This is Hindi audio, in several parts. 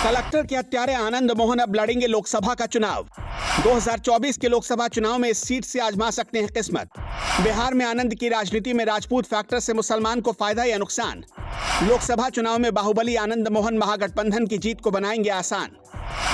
कलेक्टर के हत्यारे आनंद मोहन अब लड़ेंगे लोकसभा का चुनाव। 2024 के लोकसभा चुनाव में इस सीट से आजमा सकते हैं किस्मत। बिहार में आनंद की राजनीति में राजपूत फैक्टर से मुसलमान को फायदा या नुकसान। लोकसभा चुनाव में बाहुबली आनंद मोहन महागठबंधन की जीत को बनाएंगे आसान।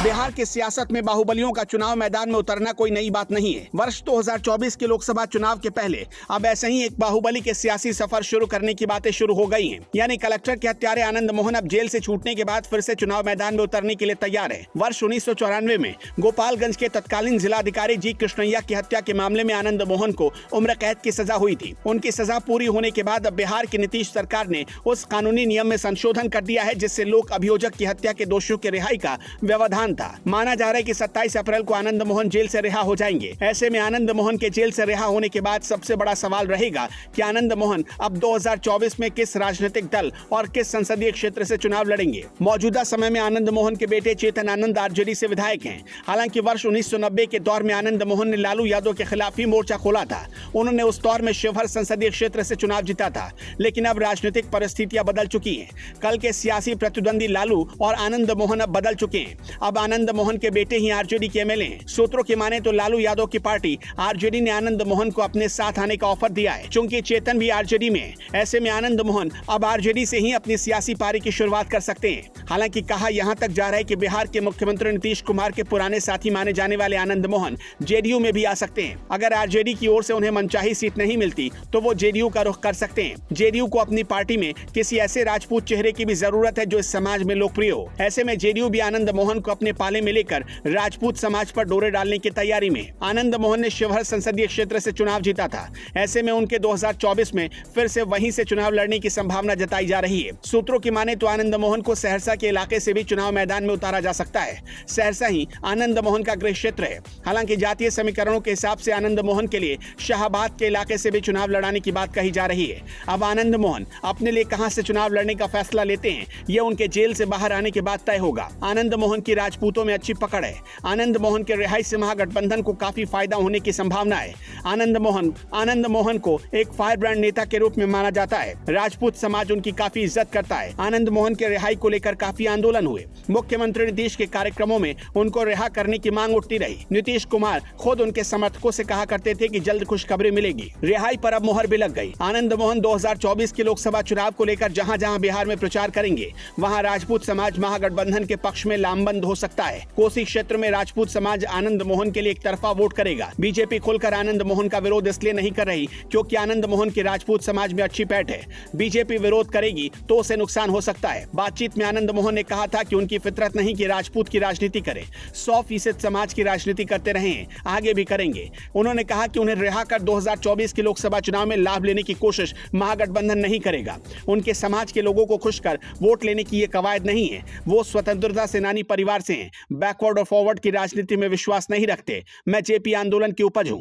बिहार की सियासत में बाहुबलियों का चुनाव मैदान में उतरना कोई नई बात नहीं है। वर्ष 2024 के लोकसभा चुनाव के पहले अब ऐसे ही एक बाहुबली के सियासी सफर शुरू करने की बातें शुरू हो गई हैं। यानी कलेक्टर के हत्यारे आनंद मोहन अब जेल से छूटने के बाद फिर से चुनाव मैदान में उतरने के लिए तैयार है। वर्ष 1994 में गोपालगंज के तत्कालीन जिलाधिकारी जी कृष्णैया की हत्या के मामले में आनंद मोहन को उम्र कैद की सजा हुई थी। उनकी सजा पूरी होने के बाद अब बिहार की नीतीश सरकार ने उस कानूनी नियम में संशोधन कर दिया है जिससे लोक अभियोजक की हत्या के दोषियों की रिहाई का व्यवधान था। माना जा रहा है कि 27 अप्रैल को आनंद मोहन जेल से रिहा हो जाएंगे। ऐसे में आनंद मोहन के जेल से रिहा होने के बाद सबसे बड़ा सवाल रहेगा कि आनंद मोहन अब 2024 में किस राजनीतिक दल और किस संसदीय क्षेत्र से चुनाव लड़ेंगे। मौजूदा समय में आनंद मोहन के बेटे चेतन आनंद आरजेडी से विधायक हैं। हालांकि वर्ष 1990 के दौर में आनंद मोहन ने लालू यादव के खिलाफ ही मोर्चा खोला था। उन्होंने उस दौर में शिवहर संसदीय क्षेत्र से चुनाव जीता था, लेकिन अब राजनीतिक परिस्थितियां बदल चुकी हैं। कल के सियासी प्रतिद्वंदी लालू और आनंद मोहन अब बदल चुके हैं। अब आनंद मोहन के बेटे ही आरजेडी के एमएलए हैं। सूत्रों की माने तो लालू यादव की पार्टी आरजेडी ने आनंद मोहन को अपने साथ आने का ऑफर दिया है। चूंकि चेतन भी आरजेडी में है, ऐसे में आनंद मोहन अब आरजेडी से ही अपनी सियासी पारी की शुरुआत कर सकते हैं। हालांकि कहा यहां तक जा रहा है कि बिहार के मुख्यमंत्री नीतीश कुमार के पुराने साथी माने जाने वाले आनंद मोहन जेडीयू में भी आ सकते हैं। अगर आरजेडी की ओर से उन्हें मनचाही सीट नहीं मिलती तो वो जेडीयू का रुख कर सकते हैं। जेडीयू को अपनी पार्टी में किसी ऐसे राजपूत चेहरे की भी जरूरत है जो इस समाज में लोकप्रिय हो। ऐसे में जेडीयू भी आनंद मोहन को अपने पाले में लेकर राजपूत समाज पर डोरे डालने की तैयारी में। आनंद मोहन ने शिवहर संसदीय क्षेत्र से चुनाव जीता था। ऐसे में उनके 2024 में फिर से वहीं से चुनाव लड़ने की संभावना जताई जा रही है। सूत्रों की माने तो आनंद मोहन को सहरसा के इलाके से भी चुनाव मैदान में उतारा जा सकता है। सहरसा ही आनंद मोहन का गृह क्षेत्र है। हालांकि जातीय समीकरणों के हिसाब से आनंद मोहन के लिए शाहाबाद के इलाके से भी चुनाव लड़ाने की बात कही जा रही है। अब आनंद मोहन अपने लिए कहां से चुनाव लड़ने का फैसला लेते हैं, यह उनके जेल से बाहर आने के बाद तय होगा। आनंद मोहन की राजपूतों में अच्छी पकड़ है। आनंद मोहन के रिहाई से महागठबंधन को काफी फायदा होने की संभावना है। आनंद मोहन को एक फायर ब्रांड नेता के रूप में माना जाता है। राजपूत समाज उनकी काफी इज्जत करता है। आनंद मोहन के रिहाई को लेकर काफी आंदोलन हुए। मुख्यमंत्री नीतीश के कार्यक्रमों में उनको रिहा करने की मांग उठती रही। नीतीश कुमार खुद उनके समर्थकों से कहा करते थे कि जल्द खुशखबरी मिलेगी। रिहाई पर अब मुहर भी लग गई। आनंद मोहन 2024 के लोकसभा चुनाव को लेकर जहां जहां बिहार में प्रचार करेंगे, वहां राजपूत समाज महागठबंधन के पक्ष में लामबंद हो सकता है। कोसी क्षेत्र में राजपूत समाज आनंद मोहन के लिए एक तरफा वोट करेगा। बीजेपी खुलकर आनंद मोहन का विरोध इसलिए नहीं कर रही क्योंकि आनंद मोहन की राजपूत समाज में अच्छी पैठ है। बीजेपी विरोध करेगी तो उसे नुकसान हो सकता है। बातचीत में आनंद मोहन ने कहा था कि उनकी फितरत नहीं कि राजपूत की राजनीति करे। 100% समाज की राजनीति करते रहे हैं, आगे भी करेंगे। उन्होंने कहा कि उन्हें रिहा कर 2024 के लोकसभा चुनाव में लाभ लेने की कोशिश महागठबंधन नहीं करेगा। उनके समाज के लोगों को खुश कर वोट लेने की ये कवायद नहीं है। वो स्वतंत्रता सेनानी परिवार से हैं, बैकवर्ड और फॉरवर्ड की राजनीति में विश्वास नहीं रखते। मैं जेपी आंदोलन की उपज हूं।